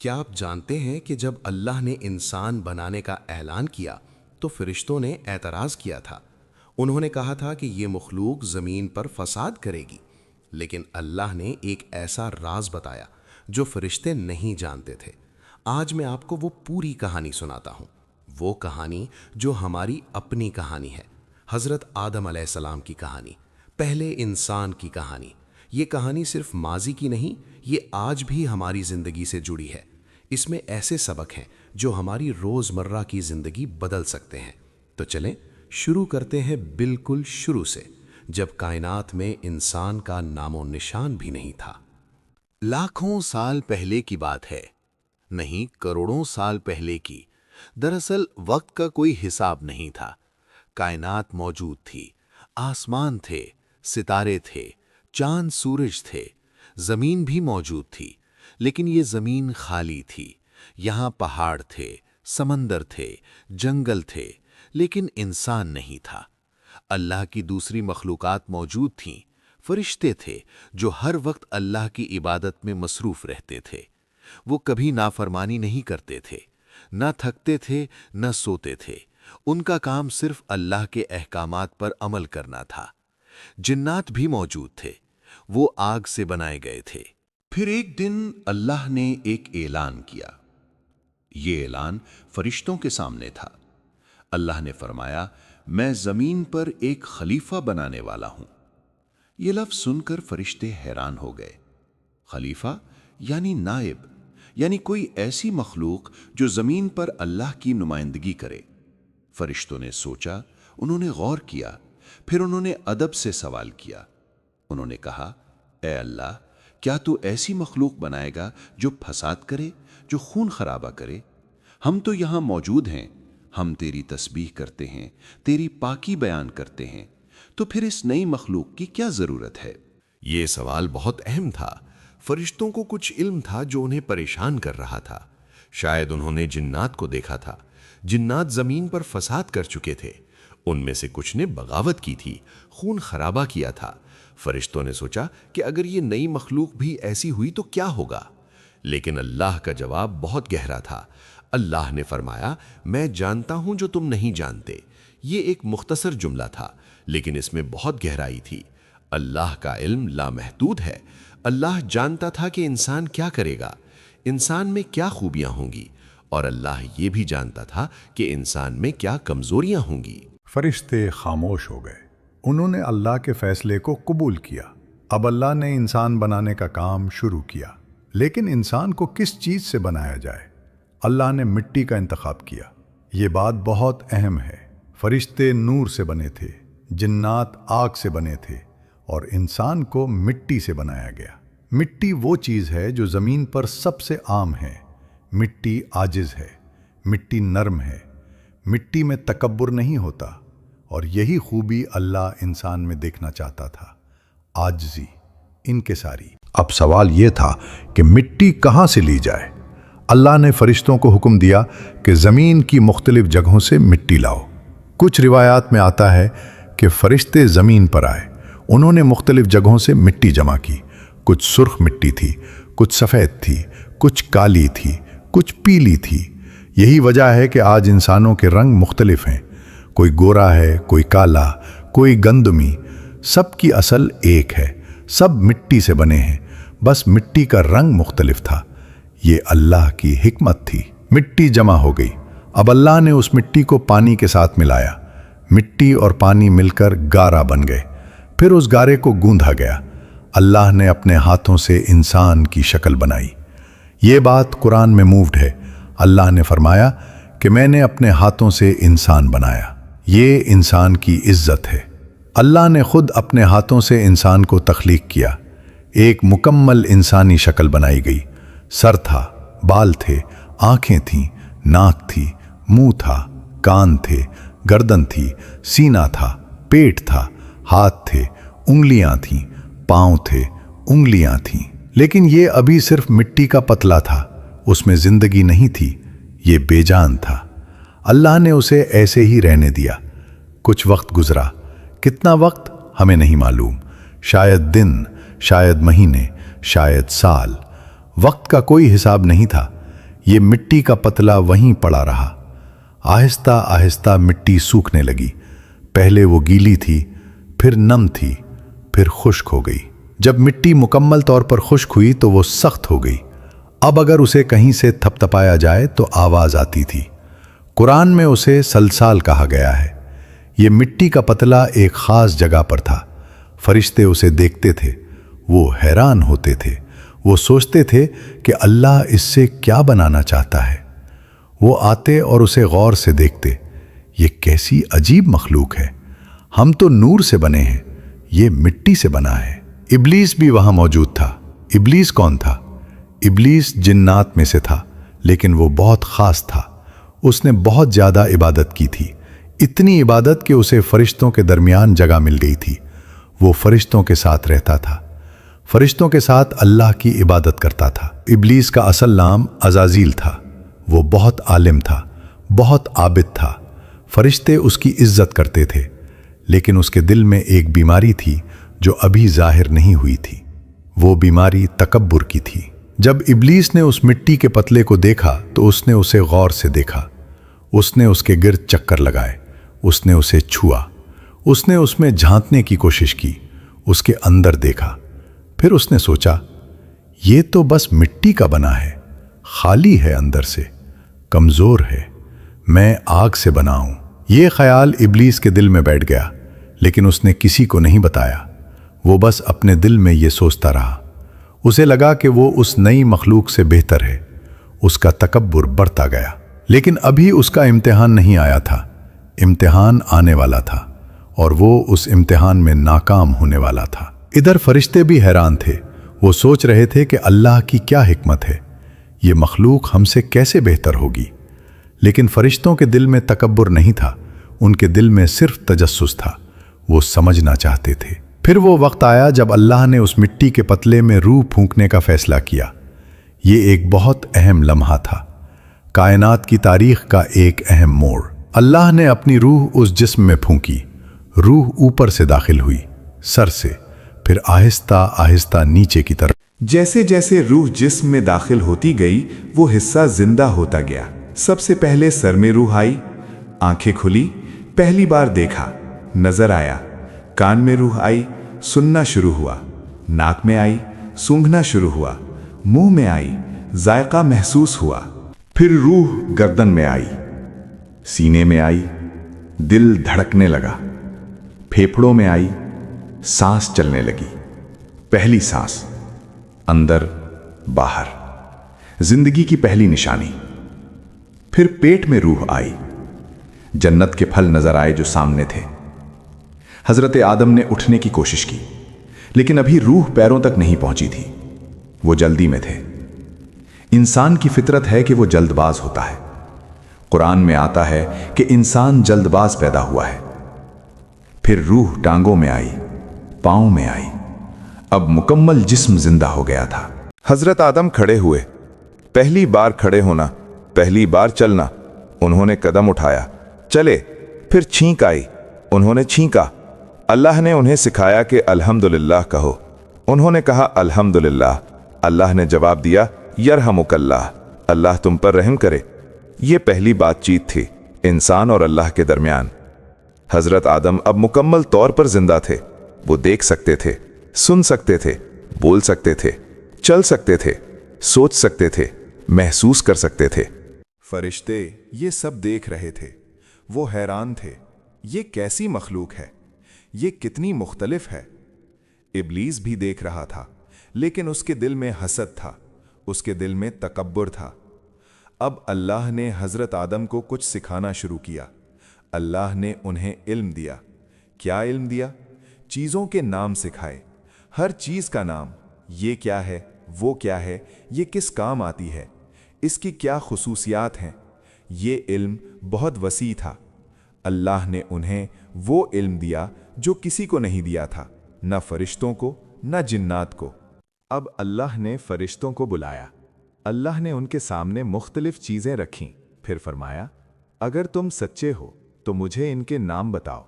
کیا آپ جانتے ہیں کہ جب اللہ نے انسان بنانے کا اعلان کیا تو فرشتوں نے اعتراض کیا تھا؟ انہوں نے کہا تھا کہ یہ مخلوق زمین پر فساد کرے گی، لیکن اللہ نے ایک ایسا راز بتایا جو فرشتے نہیں جانتے تھے۔ آج میں آپ کو وہ پوری کہانی سناتا ہوں، وہ کہانی جو ہماری اپنی کہانی ہے، حضرت آدم علیہ السلام کی کہانی، پہلے انسان کی کہانی۔ یہ کہانی صرف ماضی کی نہیں، یہ آج بھی ہماری زندگی سے جڑی ہے۔ اس میں ایسے سبق ہیں جو ہماری روزمرہ کی زندگی بدل سکتے ہیں۔ تو چلیں شروع کرتے ہیں بالکل شروع سے، جب کائنات میں انسان کا نام و نشان بھی نہیں تھا۔ لاکھوں سال پہلے کی بات ہے، نہیں کروڑوں سال پہلے کی۔ دراصل وقت کا کوئی حساب نہیں تھا۔ کائنات موجود تھی، آسمان تھے، ستارے تھے، چاند سورج تھے، زمین بھی موجود تھی، لیکن یہ زمین خالی تھی۔ یہاں پہاڑ تھے، سمندر تھے، جنگل تھے، لیکن انسان نہیں تھا۔ اللہ کی دوسری مخلوقات موجود تھیں، فرشتے تھے جو ہر وقت اللہ کی عبادت میں مصروف رہتے تھے۔ وہ کبھی نافرمانی نہیں کرتے تھے، نہ تھکتے تھے نہ سوتے تھے۔ ان کا کام صرف اللہ کے احکامات پر عمل کرنا تھا۔ جنات بھی موجود تھے، وہ آگ سے بنائے گئے تھے۔ پھر ایک دن اللہ نے ایک اعلان کیا۔ یہ اعلان فرشتوں کے سامنے تھا۔ اللہ نے فرمایا، میں زمین پر ایک خلیفہ بنانے والا ہوں۔ یہ لفظ سن کر فرشتے حیران ہو گئے۔ خلیفہ یعنی نائب، یعنی کوئی ایسی مخلوق جو زمین پر اللہ کی نمائندگی کرے۔ فرشتوں نے سوچا، انہوں نے غور کیا، پھر انہوں نے ادب سے سوال کیا۔ انہوں نے کہا، اے اللہ، کیا تو ایسی مخلوق بنائے گا جو فساد کرے، جو خون خرابہ کرے؟ ہم تو یہاں موجود ہیں، ہم تیری تسبیح کرتے ہیں، تیری پاکی بیان کرتے ہیں، تو پھر اس نئی مخلوق کی کیا ضرورت ہے؟ یہ سوال بہت اہم تھا۔ فرشتوں کو کچھ علم تھا جو انہیں پریشان کر رہا تھا۔ شاید انہوں نے جنات کو دیکھا تھا۔ جنات زمین پر فساد کر چکے تھے، ان میں سے کچھ نے بغاوت کی تھی، خون خرابہ کیا تھا۔ فرشتوں نے سوچا کہ اگر یہ نئی مخلوق بھی ایسی ہوئی تو کیا ہوگا؟ لیکن اللہ کا جواب بہت گہرا تھا۔ اللہ نے فرمایا، میں جانتا ہوں جو تم نہیں جانتے۔ یہ ایک مختصر جملہ تھا، لیکن اس میں بہت گہرائی تھی۔ اللہ کا علم لامحدود ہے۔ اللہ جانتا تھا کہ انسان کیا کرے گا، انسان میں کیا خوبیاں ہوں گی، اور اللہ یہ بھی جانتا تھا کہ انسان میں کیا کمزوریاں ہوں گی۔ فرشتے خاموش ہو گئے۔ انہوں نے اللہ کے فیصلے کو قبول کیا۔ اب اللہ نے انسان بنانے کا کام شروع کیا، لیکن انسان کو کس چیز سے بنایا جائے؟ اللہ نے مٹی کا انتخاب کیا۔ یہ بات بہت اہم ہے۔ فرشتے نور سے بنے تھے، جنات آگ سے بنے تھے، اور انسان کو مٹی سے بنایا گیا۔ مٹی وہ چیز ہے جو زمین پر سب سے عام ہے۔ مٹی عاجز ہے، مٹی نرم ہے، مٹی میں تکبر نہیں ہوتا، اور یہی خوبی اللہ انسان میں دیکھنا چاہتا تھا، عاجزی، انکساری۔ اب سوال یہ تھا کہ مٹی کہاں سے لی جائے؟ اللہ نے فرشتوں کو حکم دیا کہ زمین کی مختلف جگہوں سے مٹی لاؤ۔ کچھ روایات میں آتا ہے کہ فرشتے زمین پر آئے، انہوں نے مختلف جگہوں سے مٹی جمع کی۔ کچھ سرخ مٹی تھی، کچھ سفید تھی، کچھ کالی تھی، کچھ پیلی تھی۔ یہی وجہ ہے کہ آج انسانوں کے رنگ مختلف ہیں، کوئی گورا ہے، کوئی کالا، کوئی گندمی۔ سب کی اصل ایک ہے، سب مٹی سے بنے ہیں، بس مٹی کا رنگ مختلف تھا۔ یہ اللہ کی حکمت تھی۔ مٹی جمع ہو گئی۔ اب اللہ نے اس مٹی کو پانی کے ساتھ ملایا۔ مٹی اور پانی مل کر گارا بن گئے۔ پھر اس گارے کو گوندھا گیا۔ اللہ نے اپنے ہاتھوں سے انسان کی شکل بنائی۔ یہ بات قرآن میں مووڈ ہے۔ اللہ نے فرمایا کہ میں نے اپنے ہاتھوں سے انسان بنایا۔ یہ انسان کی عزت ہے۔ اللہ نے خود اپنے ہاتھوں سے انسان کو تخلیق کیا۔ ایک مکمل انسانی شکل بنائی گئی۔ سر تھا، بال تھے، آنکھیں تھیں، ناک تھی، منہ تھا، کان تھے، گردن تھی، سینہ تھا، پیٹ تھا، ہاتھ تھے، انگلیاں تھیں، پاؤں تھے، انگلیاں تھیں۔ لیکن یہ ابھی صرف مٹی کا پتلا تھا، اس میں زندگی نہیں تھی، یہ بے جان تھا۔ اللہ نے اسے ایسے ہی رہنے دیا۔ کچھ وقت گزرا، کتنا وقت ہمیں نہیں معلوم، شاید دن، شاید مہینے، شاید سال۔ وقت کا کوئی حساب نہیں تھا، یہ مٹی کا پتلا وہیں پڑا رہا۔ آہستہ آہستہ مٹی سوکھنے لگی۔ پہلے وہ گیلی تھی، پھر نم تھی، پھر خشک ہو گئی۔ جب مٹی مکمل طور پر خشک ہوئی تو وہ سخت ہو گئی۔ اب اگر اسے کہیں سے تھپ تھپایا جائے تو آواز آتی تھی۔ قرآن میں اسے سلسال کہا گیا ہے۔ یہ مٹی کا پتلا ایک خاص جگہ پر تھا۔ فرشتے اسے دیکھتے تھے، وہ حیران ہوتے تھے، وہ سوچتے تھے کہ اللہ اس سے کیا بنانا چاہتا ہے۔ وہ آتے اور اسے غور سے دیکھتے، یہ کیسی عجیب مخلوق ہے، ہم تو نور سے بنے ہیں، یہ مٹی سے بنا ہے۔ ابلیس بھی وہاں موجود تھا۔ ابلیس کون تھا؟ ابلیس جنات میں سے تھا، لیکن وہ بہت خاص تھا۔ اس نے بہت زیادہ عبادت کی تھی، اتنی عبادت کہ اسے فرشتوں کے درمیان جگہ مل گئی تھی۔ وہ فرشتوں کے ساتھ رہتا تھا، فرشتوں کے ساتھ اللہ کی عبادت کرتا تھا۔ ابلیس کا اصل نام عزازیل تھا۔ وہ بہت عالم تھا، بہت عابد تھا۔ فرشتے اس کی عزت کرتے تھے، لیکن اس کے دل میں ایک بیماری تھی جو ابھی ظاہر نہیں ہوئی تھی۔ وہ بیماری تکبر کی تھی۔ جب ابلیس نے اس مٹی کے پتلے کو دیکھا تو اس نے اسے غور سے دیکھا۔ اس نے اس کے گرد چکر لگائے، اس نے اسے چھوا، اس نے اس میں جھانکنے کی کوشش کی، اس کے اندر دیکھا۔ پھر اس نے سوچا، یہ تو بس مٹی کا بنا ہے، خالی ہے اندر سے، کمزور ہے، میں آگ سے بنا ہوں۔ یہ خیال ابلیس کے دل میں بیٹھ گیا، لیکن اس نے کسی کو نہیں بتایا۔ وہ بس اپنے دل میں یہ سوچتا رہا۔ اسے لگا کہ وہ اس نئی مخلوق سے بہتر ہے۔ اس کا تکبر بڑھتا گیا، لیکن ابھی اس کا امتحان نہیں آیا تھا۔ امتحان آنے والا تھا، اور وہ اس امتحان میں ناکام ہونے والا تھا۔ ادھر فرشتے بھی حیران تھے۔ وہ سوچ رہے تھے کہ اللہ کی کیا حکمت ہے، یہ مخلوق ہم سے کیسے بہتر ہوگی۔ لیکن فرشتوں کے دل میں تکبر نہیں تھا، ان کے دل میں صرف تجسس تھا۔ وہ سمجھنا چاہتے تھے۔ پھر وہ وقت آیا جب اللہ نے اس مٹی کے پتلے میں روح پھونکنے کا فیصلہ کیا۔ یہ ایک بہت اہم لمحہ تھا، کائنات کی تاریخ کا ایک اہم موڑ۔ اللہ نے اپنی روح اس جسم میں پھونکی۔ روح اوپر سے داخل ہوئی، سر سے، پھر آہستہ آہستہ نیچے کی طرف۔ جیسے جیسے روح جسم میں داخل ہوتی گئی وہ حصہ زندہ ہوتا گیا۔ سب سے پہلے سر میں روح آئی، آنکھیں کھلی، پہلی بار دیکھا، نظر آیا۔ کان میں روح آئی، سننا شروع ہوا۔ ناک میں آئی، سونگھنا شروع ہوا۔ منہ میں آئی، ذائقہ محسوس ہوا۔ پھر روح گردن میں آئی، سینے میں آئی، دل دھڑکنے لگا۔ پھیپھڑوں میں آئی، سانس چلنے لگی۔ پہلی سانس، اندر باہر، زندگی کی پہلی نشانی۔ پھر پیٹ میں روح آئی، جنت کے پھل نظر آئے جو سامنے تھے۔ حضرت آدم نے اٹھنے کی کوشش کی، لیکن ابھی روح پیروں تک نہیں پہنچی تھی۔ وہ جلدی میں تھے۔ انسان کی فطرت ہے کہ وہ جلد باز ہوتا ہے۔ قرآن میں آتا ہے کہ انسان جلد باز پیدا ہوا ہے۔ پھر روح ٹانگوں میں آئی، پاؤں میں آئی۔ اب مکمل جسم زندہ ہو گیا تھا۔ حضرت آدم کھڑے ہوئے، پہلی بار کھڑے ہونا، پہلی بار چلنا۔ انہوں نے قدم اٹھایا، چلے۔ پھر چھینک آئی، انہوں نے چھینکا۔ اللہ نے انہیں سکھایا کہ الحمدللہ کہو۔ انہوں نے کہا الحمدللہ۔ اللہ نے جواب دیا یرحمک اللہ، اللہ تم پر رحم کرے۔ یہ پہلی بات چیت تھی انسان اور اللہ کے درمیان۔ حضرت آدم اب مکمل طور پر زندہ تھے۔ وہ دیکھ سکتے تھے، سن سکتے تھے، بول سکتے تھے، چل سکتے تھے، سوچ سکتے تھے، محسوس کر سکتے تھے۔ فرشتے یہ سب دیکھ رہے تھے۔ وہ حیران تھے، یہ کیسی مخلوق ہے، یہ کتنی مختلف ہے۔ ابلیس بھی دیکھ رہا تھا، لیکن اس کے دل میں حسد تھا، اس کے دل میں تکبر تھا۔ اب اللہ نے حضرت آدم کو کچھ سکھانا شروع کیا۔ اللہ نے انہیں علم دیا۔ کیا علم دیا؟ چیزوں کے نام سکھائے، ہر چیز کا نام، یہ کیا ہے، وہ کیا ہے، یہ کس کام آتی ہے، اس کی کیا خصوصیات ہیں۔ یہ علم بہت وسیع تھا۔ اللہ نے انہیں وہ علم دیا جو کسی کو نہیں دیا تھا، نہ فرشتوں کو، نہ جنات کو۔ اب اللہ نے فرشتوں کو بلایا۔ اللہ نے ان کے سامنے مختلف چیزیں رکھیں، پھر فرمایا، اگر تم سچے ہو تو مجھے ان کے نام بتاؤ۔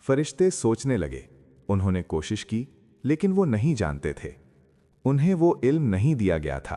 فرشتے سوچنے لگے، انہوں نے کوشش کی، لیکن وہ نہیں جانتے تھے، انہیں وہ علم نہیں دیا گیا تھا۔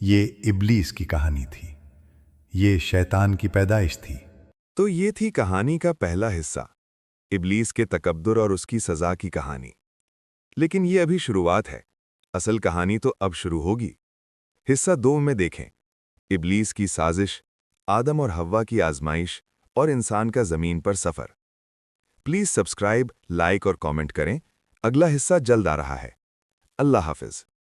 یہ ابلیس کی کہانی تھی، یہ شیطان کی پیدائش تھی۔ تو یہ تھی کہانی کا پہلا حصہ، ابلیس کے تکبر اور اس کی سزا کی کہانی۔ لیکن یہ ابھی شروعات ہے، اصل کہانی تو اب شروع ہوگی۔ حصہ 2 میں دیکھیں، ابلیس کی سازش، آدم اور حوا کی آزمائش اور انسان کا زمین پر سفر۔ پلیز سبسکرائب، لائک اور کامنٹ کریں، اگلا حصہ جلد آ رہا ہے۔ اللہ حافظ۔